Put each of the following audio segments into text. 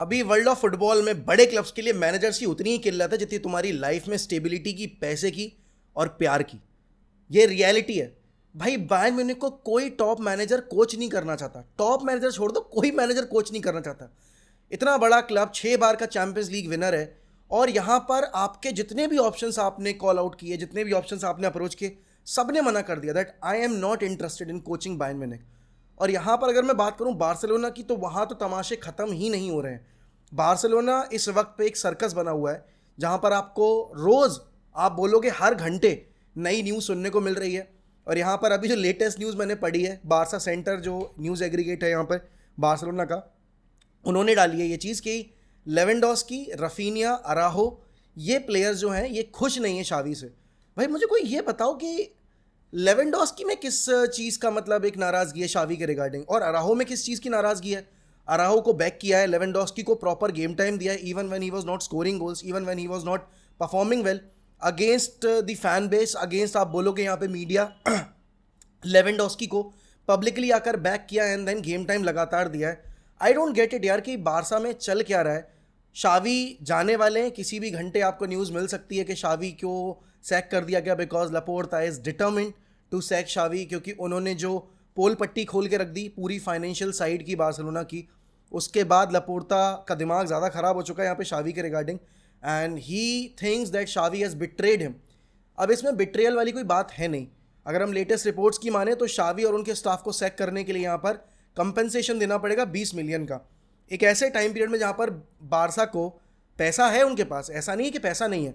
अभी world of football में बड़े क्लब्स के लिए मैनेजर्स की उतनी ही किल्लत है जितनी तुम्हारी लाइफ में स्टेबिलिटी की, पैसे की और प्यार की। ये रियलिटी है भाई। बायर्न म्यूनिख को कोई टॉप मैनेजर कोच नहीं करना चाहता। टॉप मैनेजर छोड़ दो, कोई मैनेजर कोच नहीं करना चाहता। इतना बड़ा क्लब, 6 बार का चैंपियंस लीग विनर है, और यहाँ पर आपके जितने भी ऑप्शंस आपने कॉल आउट किए, जितने भी ऑप्शंस आपने अप्रोच किए, सबने मना कर दिया that I am not interested in coaching Bayern Munich. और यहाँ पर अगर मैं बात करूँ बार्सिलोना की, तो वहाँ तो तमाशे ख़त्म ही नहीं हो रहे हैं। बार्सिलोना इस वक्त पे एक सर्कस बना हुआ है जहाँ पर आपको रोज़, आप बोलोगे हर घंटे नई न्यूज़ सुनने को मिल रही है। और यहाँ पर अभी जो लेटेस्ट न्यूज़ मैंने पढ़ी है, बारसा सेंटर जो न्यूज़ एग्रीगेट है यहाँ पर बार्सिलोना का, उन्होंने डाली है ये चीज़ कि लेवेंडोस्की, रफीनिया, अराहो, ये प्लेयर्स जो हैं ये खुश नहीं है शावी से। भाई मुझे कोई ये बताओ कि लेवेंडोस्की में किस चीज़ का मतलब एक नाराज़गी है शावी के रिगार्डिंग, और अराहो में किस चीज़ की नाराज़गी है? अराहो को बैक किया है, लेवेंडोस्की को प्रॉपर गेम टाइम दिया है, even when he was not scoring goals, even when he was not performing well against the fan base, against आप बोलोगे यहाँ पे मीडिया। लेवेंडोस्की को पब्लिकली आकर बैक किया एंड देन गेम टाइम लगातार दिया है। आई डोंट गेट इट यार कि बारसा में चल क्या रहा है। शावी जाने वाले हैं, किसी भी घंटे आपको न्यूज़ मिल सकती है कि शावी क्यों सैक कर दिया गया, because Laporta is determined to sack Xavi, क्योंकि उन्होंने जो पोल पट्टी खोल के रख दी पूरी फाइनेंशियल साइड की बार्सिलोना की। उसके बाद लापोर्ता का दिमाग ज़्यादा ख़राब हो चुका है यहाँ पे शावी के regarding, and he thinks that शावी has betrayed him. अब इसमें बिट्रेयल वाली कोई बात है नहीं। अगर हम लेटेस्ट रिपोर्ट्स की माने तो शावी और उनके स्टाफ को सैक करने के लिए यहाँ पर कंपनसेशन देना पड़ेगा 20 मिलियन का, एक ऐसे टाइम पीरियड में जहाँ पर बारसा को पैसा है उनके पास, ऐसा नहीं है कि पैसा नहीं है,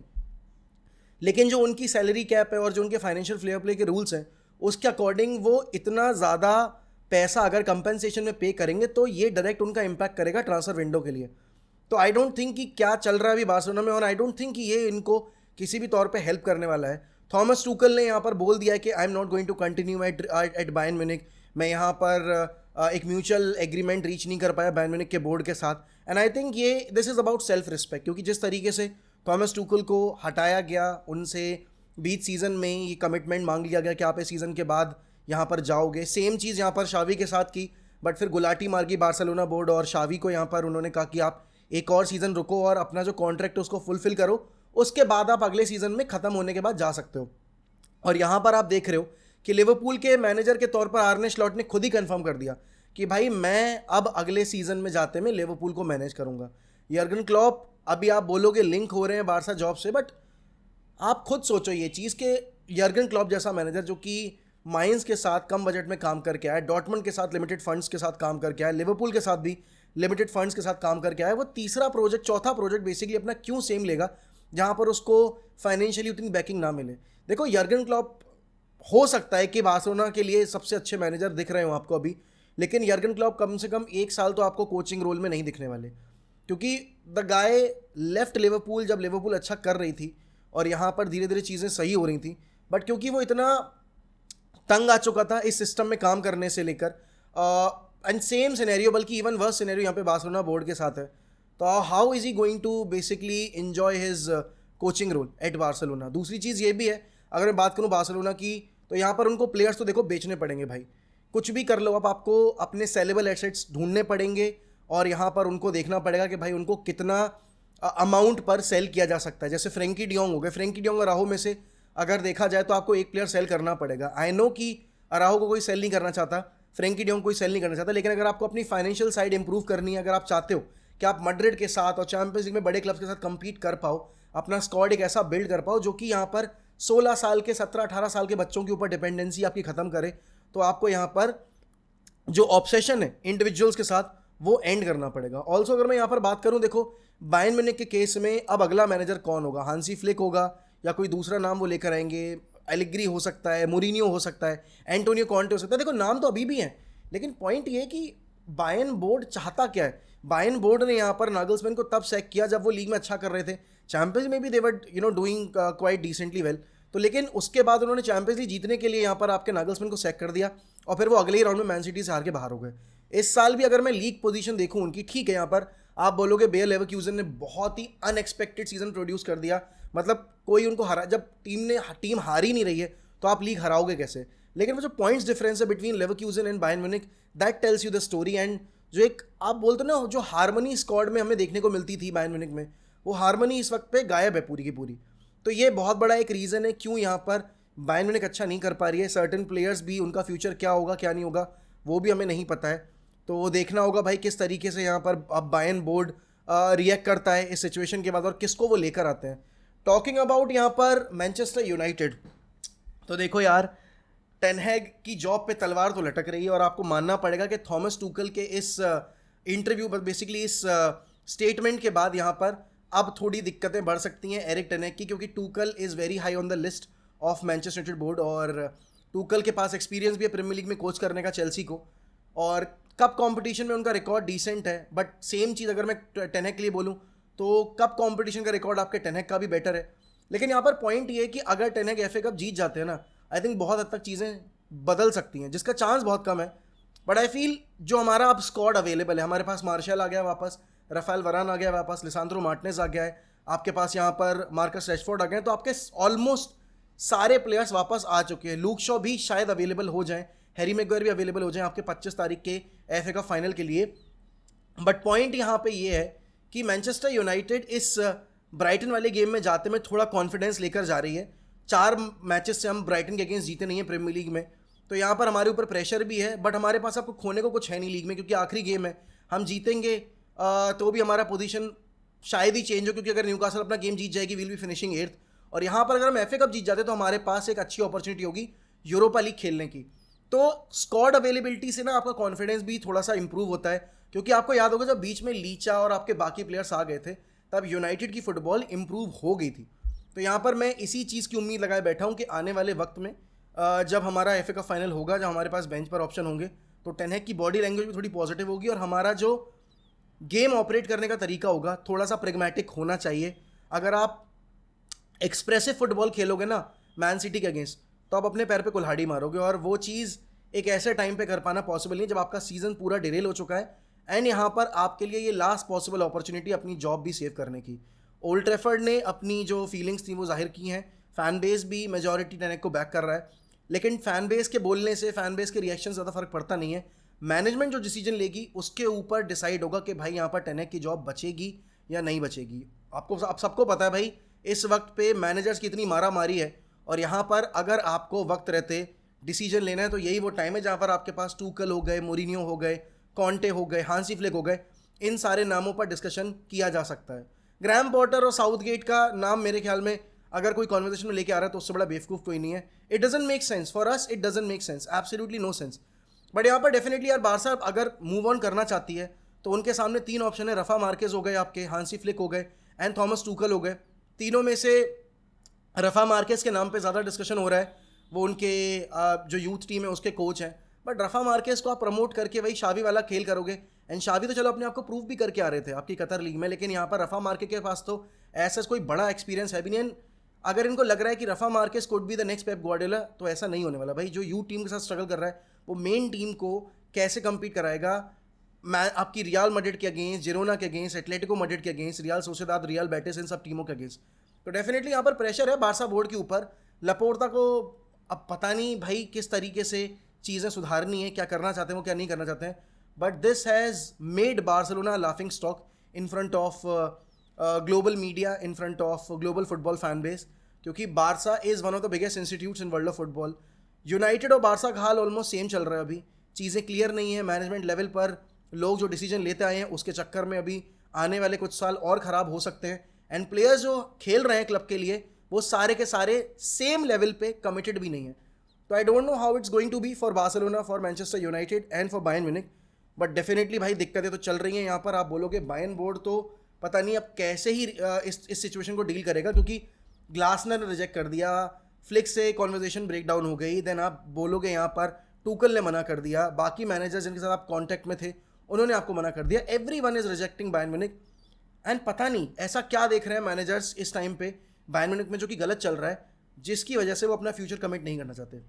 लेकिन जो उनकी सैलरी कैप है और जो उनके फाइनेंशियल फेयर प्ले के रूल्स हैं उसके अकॉर्डिंग वो इतना ज़्यादा पैसा अगर कंपनसेशन में पे करेंगे तो ये डायरेक्ट उनका इम्पैक्ट करेगा ट्रांसफर विंडो के लिए। तो आई डोंट थिंक कि क्या चल रहा है अभी बार्सिलोना में, और आई डोंट थिंक कि ये इनको किसी भी तौर पे हेल्प करने वाला है। थॉमस टूकल ने यहाँ पर बोल दिया है कि I am not going to continue at Bayern Munich. मैं यहाँ पर एक म्यूचुअल एग्रीमेंट रीच नहीं कर पाया बायर्न म्यूनिख के बोर्ड के साथ, एंड आई थिंक ये this is about self respect, क्योंकि जिस तरीके से थॉमस टूकल को हटाया गया, उनसे बीच सीज़न में ये कमिटमेंट मांग लिया गया कि आप इस सीज़न के बाद यहाँ पर जाओगे, सेम चीज़ यहाँ पर शावी के साथ की, बट फिर गुलाटी मार गई बार्सिलोना बोर्ड और शावी को यहाँ पर उन्होंने कहा कि आप एक और सीज़न रुको और अपना जो कॉन्ट्रैक्ट है उसको फुलफिल करो, उसके बाद आप अगले सीज़न में ख़त्म होने के बाद जा सकते हो। और यहाँ पर आप देख रहे हो कि लिवरपूल के मैनेजर के तौर पर आर्ने स्लॉट ने खुद ही कंफर्म कर दिया कि भाई मैं अब अगले सीज़न में जाते में लिवरपूल को मैनेज करूँगा। यर्गन क्लॉप, अभी आप बोलोगे लिंक हो रहे हैं बारसा जॉब से, बट आप खुद सोचो ये चीज़ कि यर्गन क्लॉप जैसा मैनेजर जो कि माइंस के साथ कम बजट में काम करके आया, डॉर्टमुंड के साथ लिमिटेड फंड्स के साथ काम करके आया, लिवरपूल के साथ भी लिमिटेड फंड्स के साथ काम करके आया, वो तीसरा प्रोजेक्ट, चौथा प्रोजेक्ट बेसिकली अपना क्यों सेम लेगा जहाँ पर उसको फाइनेंशियली उतनी बैकिंग ना मिले? देखो यर्गन क्लॉप हो सकता है कि बार्सिलोना के लिए सबसे अच्छे मैनेजर दिख रहे हो आपको अभी, लेकिन यर्गन क्लॉप कम से कम 1 साल तो आपको कोचिंग रोल में नहीं दिखने वाले, क्योंकि द गाय लेफ्ट लिवरपूल जब लिवरपूल अच्छा कर रही थी और यहाँ पर धीरे धीरे चीज़ें सही हो रही थी, बट क्योंकि वो इतना तंग आ चुका था इस सिस्टम में काम करने से लेकर, एंड सेम सिनेरियो, बल्कि इवन वर्स सिनेरियो यहाँ पे बार्सिलोना बोर्ड के साथ है। तो how is he going to basically enjoy his coaching role at Barcelona? दूसरी चीज़ ये भी है, अगर मैं बात करूँ बार्सिलोना की, तो यहाँ पर उनको प्लेयर्स तो देखो बेचने पड़ेंगे भाई, कुछ भी कर लो अब आपको अपने सेलेबल एसेट्स ढूंढने पड़ेंगे, और यहाँ पर उनको देखना पड़ेगा कि भाई उनको कितना अमाउंट पर सेल किया जा सकता है। जैसे फ्रेंकी डियोंग हो गए, फ्रेंकी डियोंग और अराहो में से अगर देखा जाए तो आपको एक प्लेयर सेल करना पड़ेगा। आई नो कि अराहो को कोई सेल नहीं करना चाहता, फ्रेंकी डियोंग कोई सेल नहीं करना चाहता, लेकिन अगर आपको अपनी फाइनेंशियल साइड इंप्रूव करनी है, अगर आप चाहते हो कि आप मैड्रिड के साथ और चैंपियंस लीग में बड़े क्लब्स के साथ compete कर पाओ, अपना स्क्वाड एक ऐसा बिल्ड कर पाओ जो कि यहाँ पर 16 साल के, 17-18 साल के बच्चों के ऊपर डिपेंडेंसी आपकी ख़त्म करे, तो आपको यहाँ पर जो ऑब्सेशन है इंडिविजुअल्स के साथ वो एंड करना पड़ेगा। ऑल्सो अगर मैं यहाँ पर बात करूँ, देखो बायर्न म्यूनिख के केस में अब अगला मैनेजर कौन होगा? हांसी फ्लिक होगा या कोई दूसरा नाम वो लेकर आएंगे? एलिग्री हो सकता है, मूरिनियो हो सकता है, एंटोनियो कॉन्टे हो सकता है। देखो नाम तो अभी भी हैं, लेकिन पॉइंट ये है कि बायर्न बोर्ड चाहता क्या है? बायर्न बोर्ड ने यहाँ पर नागल्समैन को तब सैक किया जब वो लीग में अच्छा कर रहे थे, चैंपियंस में भी they were doing quite decently well, तो लेकिन उसके बाद उन्होंने चैंपियंस लीग जीतने के लिए यहाँ पर आपके नागल्समैन को सैक कर दिया और फिर वो अगले ही राउंड में मैन सिटी से हार के बाहर हो गए। इस साल भी अगर मैं लीग पोजीशन देखूं उनकी, ठीक है, यहाँ पर आप बोलोगे बेयर लेवरक्यूजन ने बहुत ही अनएक्सपेक्टेड सीजन प्रोड्यूस कर दिया, मतलब कोई उनको हरा, जब टीम हार ही नहीं रही है तो आप लीग हराओगे कैसे? लेकिन वो जो पॉइंट्स डिफरेंस है between Leverkusen and Bayern Munich, that tells you the story, and जो एक आप बोलते हो ना, जो हारमनी स्क्वाड में हमें देखने को मिलती थी बायर्न म्यूनिख में, वो हारमनी इस वक्त पे गायब है पूरी की पूरी। तो ये बहुत बड़ा एक रीज़न है क्यों यहाँ पर बायर्न म्यूनिख अच्छा नहीं कर पा रही है। सर्टेन प्लेयर्स भी, उनका फ्यूचर क्या होगा क्या नहीं होगा वो भी हमें नहीं पता है। तो वो देखना होगा भाई किस तरीके से यहाँ पर अब बायर्न बोर्ड रिएक्ट करता है इस सिचुएशन के बाद और किसको वो लेकर आते हैं। टॉकिंग अबाउट यहाँ पर मैनचेस्टर यूनाइटेड, तो देखो यार, टेन हैग की जॉब पे तलवार तो लटक रही है और आपको मानना पड़ेगा कि थॉमस टूकल के इस इंटरव्यू पर, बेसिकली इस स्टेटमेंट के बाद यहाँ पर अब थोड़ी दिक्कतें बढ़ सकती हैं एरिक टेन हैग की, क्योंकि Tuchel is very high on the list of Manchester United board और टूकल के पास एक्सपीरियंस भी है प्रीमियर लीग में कोच करने का चेल्सी को, और कप कंपटीशन में उनका रिकॉर्ड डिसेंट है। बट सेम चीज़ अगर मैं टेन हैग के लिए बोलूँ तो कप कंपटीशन का रिकॉर्ड आपके टेन हैग का भी बेटर है। लेकिन यहाँ पर पॉइंट ये है कि अगर टेन हैग एफए कप जीत जाते हैं ना, आई थिंक बहुत हद तक चीज़ें बदल सकती हैं, जिसका चांस बहुत कम है। बट आई फील जो हमारा अब स्क्वाड अवेलेबल है, हमारे पास मार्शल आ गया वापस, राफेल वरान आ गया वापस, लिसांद्रो मार्टिनेज आ गया है, आपके पास यहाँ पर मार्कस रैशफोर्ड आ गए हैं, तो आपके ऑलमोस्ट सारे प्लेयर्स वापस आ चुके हैं। लूक शॉ भी शायद अवेलेबल हो जाएं, हैरी मैग्वायर भी अवेलेबल हो जाएं आपके 25 तारीख के एफए कप फाइनल के लिए। बट पॉइंट यहाँ पे ये है कि मैनचेस्टर यूनाइटेड इस ब्राइटन वाले गेम में जाते में थोड़ा कॉन्फिडेंस लेकर जा रही है। 4 मैचेस से हम ब्राइटन के अगेंस्ट जीते नहीं है प्रीमियर लीग में, तो यहाँ पर हमारे ऊपर प्रेशर भी है। बट हमारे पास आपको खोने को कुछ है नहीं लीग में, क्योंकि आखिरी गेम है, हम जीतेंगे तो भी हमारा पोजीशन शायद ही चेंज हो, क्योंकि अगर न्यूकासल अपना गेम जीत जाएगी विल बी फिनिशिंग 8th, और यहाँ पर अगर हम एफए कप जीत जाते तो हमारे पास एक अच्छी अपॉर्चुनिटी होगी यूरोपा लीग खेलने की। तो स्क्वाड अवेलेबिलिटी से ना आपका कॉन्फिडेंस भी थोड़ा सा इंप्रूव होता है, क्योंकि आपको याद होगा जब बीच में लीचा और आपके बाकी प्लेयर्स आ गए थे तब यूनाइटेड की फुटबॉल इंप्रूव हो गई थी। तो यहाँ पर मैं इसी चीज़ की उम्मीद लगाए बैठा हूँ कि आने वाले वक्त में जब हमारा एफए कप फाइनल होगा, जब हमारे पास बेंच पर ऑप्शन होंगे, तो टेन हैग की बॉडी लैंग्वेज भी थोड़ी पॉजिटिव होगी और हमारा जो गेम ऑपरेट करने का तरीका होगा थोड़ा सा प्रेगमेटिक होना चाहिए। अगर आप एक्सप्रेसिव फुटबॉल खेलोगे ना मैन सिटी के अगेंस्ट, तो आप अपने पैर पे कुल्हाड़ी मारोगे, और वो चीज़ एक ऐसे टाइम पे कर पाना पॉसिबल नहीं जब आपका सीज़न पूरा डिरेल हो चुका है एंड यहाँ पर आपके लिए ये लास्ट पॉसिबल अपॉर्चुनिटी अपनी जॉब भी सेव करने की। ओल्ड ट्रैफर्ड ने अपनी जो फीलिंग्स थी वो जाहिर की हैं, फैन बेस भी मेजॉरिटी टेन हैग को बैक कर रहा है, लेकिन फैन बेस के बोलने से, फैन बेस के रिएक्शन ज़्यादा फर्क पड़ता नहीं है। मैनेजमेंट जो डिसीजन लेगी उसके ऊपर डिसाइड होगा कि भाई यहाँ पर टेन हैग की जॉब बचेगी या नहीं बचेगी। आप सबको पता है भाई इस वक्त पे मैनेजर्स की इतनी मारा मारी है, और यहाँ पर अगर आपको वक्त रहते डिसीजन लेना है तो यही वो टाइम है जहाँ पर आपके पास टूकल हो गए, मोरिनियो हो गए, कॉन्टे हो गए, हांसी फ्लिक हो गए, इन सारे नामों पर डिस्कशन किया जा सकता है। ग्रैम पॉटर और साउथगेट का नाम मेरे ख्याल में अगर कोई कॉन्वर्सेशन में लेके आ रहा है तो उससे बड़ा बेवकूफ़ कोई नहीं है। It doesn't make sense for us, it doesn't make sense, absolutely no sense. But यहाँ पर डेफिनेटली यार बारसा अगर मूव ऑन करना चाहती है तो उनके सामने 3 ऑप्शन है। रफा मार्केज हो गए आपके, हांसी फ्लिक हो गए एंड थॉमस टूकल हो गए। तीनों में से रफा मार्केज के नाम पे ज़्यादा डिस्कशन हो रहा है, वो उनके जो यूथ टीम है उसके कोच हैं। बट रफा मार्केज को आप प्रमोट करके वही शावी वाला खेल करोगे, एंड शावी तो चलो अपने आप को प्रूव भी करके आ रहे थे आपकी कतर लीग में, लेकिन यहाँ पर रफा मार्केज के पास तो ऐसा कोई बड़ा एक्सपीरियंस है भी नहीं। अगर इनको लग रहा है कि Rafa Marquez could be the next Pep Guardiola, तो ऐसा नहीं होने वाला भाई। जो यूथ टीम के साथ स्ट्रगल कर रहा है वो मेन टीम को कैसे कम्पीट कराएगा आपकी रियल मैड्रिड के अगेंस्ट, जिरोना के अगेंस्ट, एटलेटिको मैड्रिड के against, Real Sociedad, Real Betis, इन सब टीमों के अगेंस्ट। तो डेफिनेटली यहाँ पर प्रेशर है बारसा बोर्ड के ऊपर। लपोर्ता को अब पता नहीं भाई किस तरीके से चीज़ें सुधारनी है, क्या करना चाहते हैं वो, क्या नहीं करना चाहते हैं। But this has made Barcelona laughing stock in front of global media, in front of global football fan base, क्योंकि Barca is one of the biggest institutes in world of football. United और Barca का हाल almost same चल रहा है अभी, चीज़ें clear नहीं है। मैनेजमेंट लेवल पर लोग जो डिसीजन लेते आए हैं उसके चक्कर में अभी आने वाले कुछ साल और ख़राब हो सकते हैं, एंड प्लेयर्स जो खेल रहे हैं क्लब के लिए वो सारे के सारे सेम लेवल पे कमिटेड भी नहीं है। तो I don't know how it's going to be for Barcelona, for Manchester United and for Bayern Munich. But definitely भाई दिक्कतें तो चल रही हैं यहाँ पर। आप बोलोगे बायर्न बोर्ड तो पता नहीं अब कैसे ही इस सिचुएशन को डील करेगा, क्योंकि ग्लासनर ने रिजेक्ट कर दिया, फ्लिक से कॉन्वर्जेशन ब्रेक डाउन हो गई, देन आप बोलोगे यहाँ पर टूकल ने मना कर दिया, बाकी मैनेजर्स जिनके साथ आप कॉन्टैक्ट में थे उन्होंने आपको मना कर दिया। Everyone is rejecting Bayern Munich, and पता नहीं ऐसा क्या देख रहे हैं मैनेजर्स इस टाइम पे बायर्न म्यूनिख में जो कि गलत चल रहा है, जिसकी वजह से वो अपना फ्यूचर कमिट नहीं करना चाहते।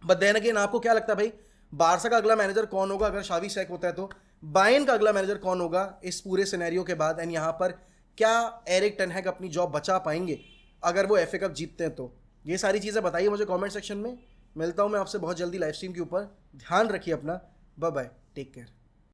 बट देन अगेन आपको क्या लगता है भाई बारसा का अगला मैनेजर कौन होगा अगर शावी सैक होता है तो? बायर्न का अगला मैनेजर कौन होगा इस पूरे सिनेरियो के बाद? एंड यहाँ पर क्या एरिक टेन हैग अपनी जॉब बचा पाएंगे अगर वो एफए कप जीतते हैं? तो ये सारी चीज़ें बताइए मुझे कमेंट सेक्शन में। मिलता हूँ मैं आपसे बहुत जल्दी लाइव स्ट्रीम के ऊपर। ध्यान रखिए अपना, बाय बाय, टेक केयर।